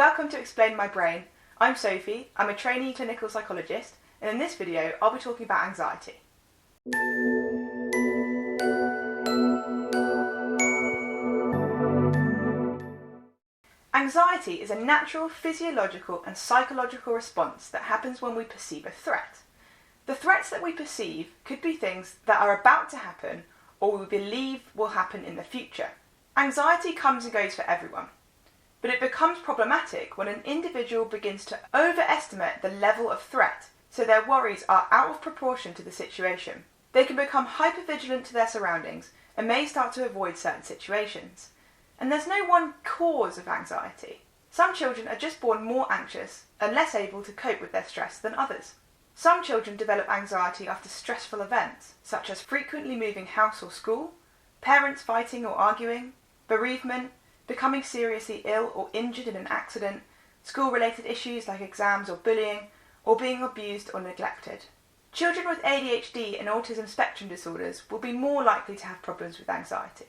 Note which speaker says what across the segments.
Speaker 1: welcome to Explain My Brain. I'm Sophie, I'm a trainee clinical psychologist, and in this video I'll be talking about anxiety. Anxiety is a natural physiological and psychological response that happens when we perceive a threat. The threats that we perceive could be things that are about to happen or we believe will happen in the future. Anxiety comes and goes for everyone, but it becomes problematic when an individual begins to overestimate the level of threat, so their worries are out of proportion to the situation. They can become hypervigilant to their surroundings and may start to avoid certain situations. And there's no one cause of anxiety. Some children are just born more anxious and less able to cope with their stress than others. Some children develop anxiety after stressful events, such as frequently moving house or school, parents fighting or arguing, bereavement, becoming seriously ill or injured in an accident, school-related issues like exams or bullying, or being abused or neglected. Children with ADHD and autism spectrum disorders will be more likely to have problems with anxiety.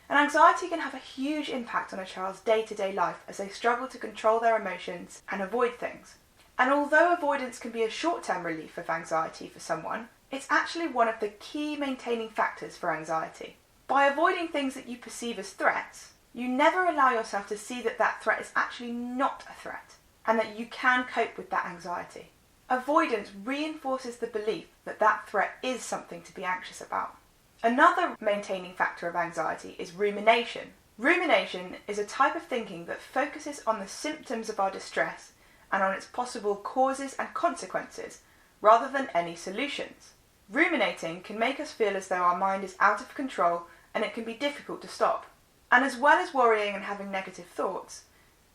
Speaker 1: And anxiety can have a huge impact on a child's day-to-day life as they struggle to control their emotions and avoid things. And although avoidance can be a short-term relief of anxiety for someone, it's actually one of the key maintaining factors for anxiety. By avoiding things that you perceive as threats, you never allow yourself to see that that threat is actually not a threat, and that you can cope with that anxiety. Avoidance reinforces the belief that that threat is something to be anxious about. Another maintaining factor of anxiety is rumination. Rumination is a type of thinking that focuses on the symptoms of our distress and on its possible causes and consequences, rather than any solutions. Ruminating can make us feel as though our mind is out of control and it can be difficult to stop. And as well as worrying and having negative thoughts,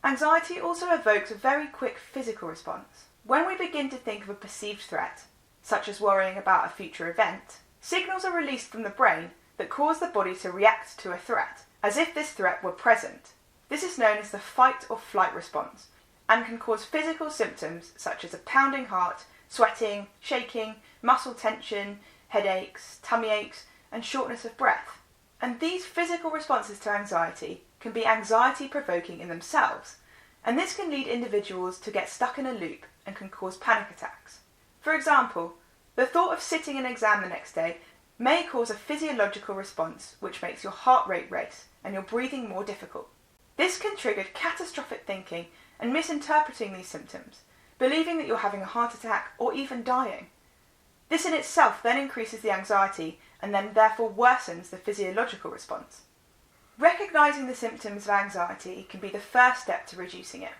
Speaker 1: anxiety also evokes a very quick physical response. When we begin to think of a perceived threat, such as worrying about a future event, signals are released from the brain that cause the body to react to a threat, as if this threat were present. This is known as the fight or flight response, and can cause physical symptoms such as a pounding heart, sweating, shaking, muscle tension, headaches, tummy aches, and shortness of breath. And these physical responses to anxiety can be anxiety-provoking in themselves, and this can lead individuals to get stuck in a loop and can cause panic attacks. For example, the thought of sitting an exam the next day may cause a physiological response which makes your heart rate race and your breathing more difficult. This can trigger catastrophic thinking and misinterpreting these symptoms, believing that you're having a heart attack or even dying. This in itself then increases the anxiety and then therefore worsens the physiological response. Recognising the symptoms of anxiety can be the first step to reducing it.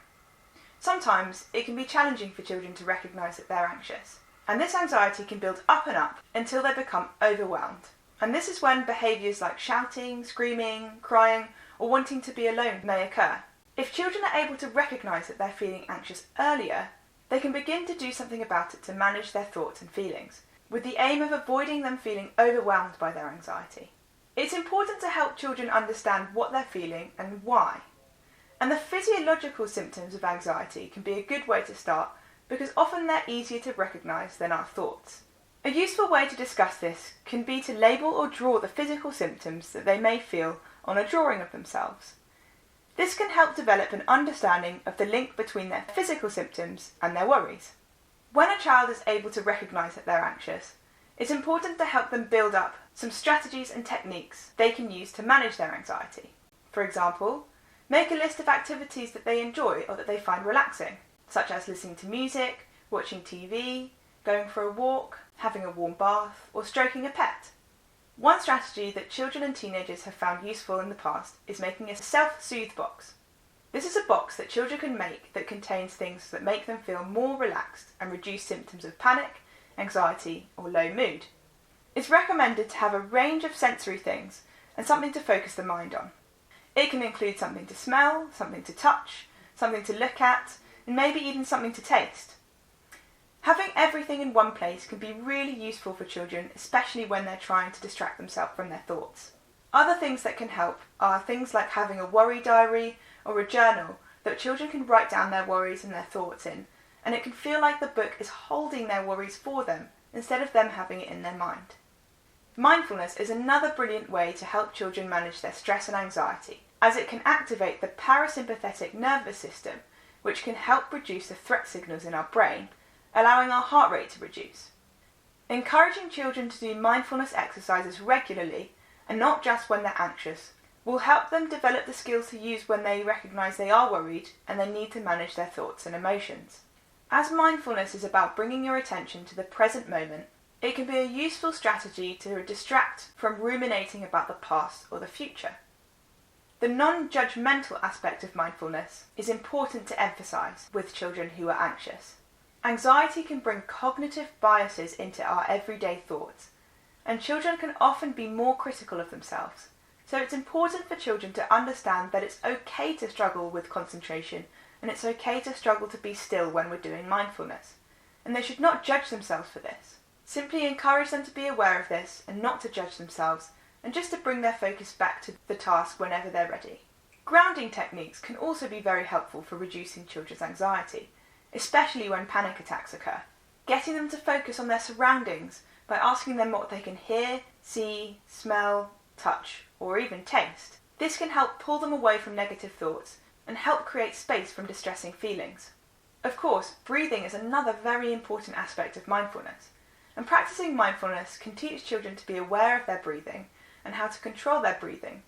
Speaker 1: Sometimes it can be challenging for children to recognise that they're anxious, and this anxiety can build up and up until they become overwhelmed. And this is when behaviours like shouting, screaming, crying, or wanting to be alone may occur. If children are able to recognise that they're feeling anxious earlier, they can begin to do something about it to manage their thoughts and feelings, with the aim of avoiding them feeling overwhelmed by their anxiety. It's important to help children understand what they're feeling and why. And the physiological symptoms of anxiety can be a good way to start because often they're easier to recognise than our thoughts. A useful way to discuss this can be to label or draw the physical symptoms that they may feel on a drawing of themselves. This can help develop an understanding of the link between their physical symptoms and their worries. When a child is able to recognise that they're anxious, it's important to help them build up some strategies and techniques they can use to manage their anxiety. For example, make a list of activities that they enjoy or that they find relaxing, such as listening to music, watching TV, going for a walk, having a warm bath, or stroking a pet. One strategy that children and teenagers have found useful in the past is making a self-soothe box. This is a box that children can make that contains things that make them feel more relaxed and reduce symptoms of panic, anxiety, or low mood. It's recommended to have a range of sensory things and something to focus the mind on. It can include something to smell, something to touch, something to look at, and maybe even something to taste. Having everything in one place can be really useful for children, especially when they're trying to distract themselves from their thoughts. Other things that can help are things like having a worry diary or a journal that children can write down their worries and their thoughts in, and it can feel like the book is holding their worries for them instead of them having it in their mind. Mindfulness is another brilliant way to help children manage their stress and anxiety, as it can activate the parasympathetic nervous system, which can help reduce the threat signals in our brain, allowing our heart rate to reduce. Encouraging children to do mindfulness exercises regularly, and not just when they're anxious, will help them develop the skills to use when they recognise they are worried and they need to manage their thoughts and emotions. As mindfulness is about bringing your attention to the present moment, it can be a useful strategy to distract from ruminating about the past or the future. The non-judgmental aspect of mindfulness is important to emphasise with children who are anxious. Anxiety can bring cognitive biases into our everyday thoughts, and children can often be more critical of themselves. So it's important for children to understand that it's okay to struggle with concentration, and it's okay to struggle to be still when we're doing mindfulness. And they should not judge themselves for this. Simply encourage them to be aware of this and not to judge themselves, and just to bring their focus back to the task whenever they're ready. Grounding techniques can also be very helpful for reducing children's anxiety, especially when panic attacks occur. Getting them to focus on their surroundings by asking them what they can hear, see, smell, touch, or even taste. This can help pull them away from negative thoughts and help create space from distressing feelings. Of course, breathing is another very important aspect of mindfulness, and practicing mindfulness can teach children to be aware of their breathing and how to control their breathing.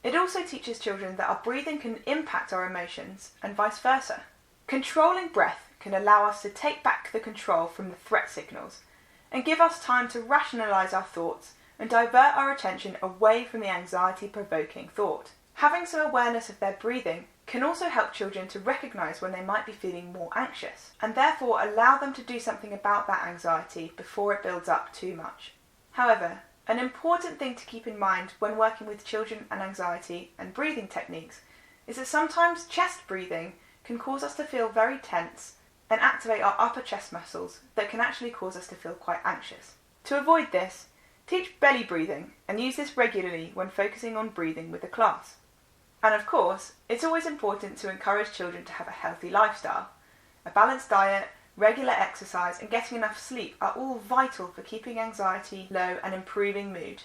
Speaker 1: It also teaches children that our breathing can impact our emotions and vice versa. Controlling breath can allow us to take back the control from the threat signals and give us time to rationalise our thoughts and divert our attention away from the anxiety-provoking thought. Having some awareness of their breathing can also help children to recognise when they might be feeling more anxious, and therefore allow them to do something about that anxiety before it builds up too much. However, an important thing to keep in mind when working with children and anxiety and breathing techniques is that sometimes chest breathing can cause us to feel very tense and activate our upper chest muscles that can actually cause us to feel quite anxious. To avoid this, teach belly breathing and use this regularly when focusing on breathing with the class. And of course, it's always important to encourage children to have a healthy lifestyle. A balanced diet, regular exercise and getting enough sleep are all vital for keeping anxiety low and improving mood.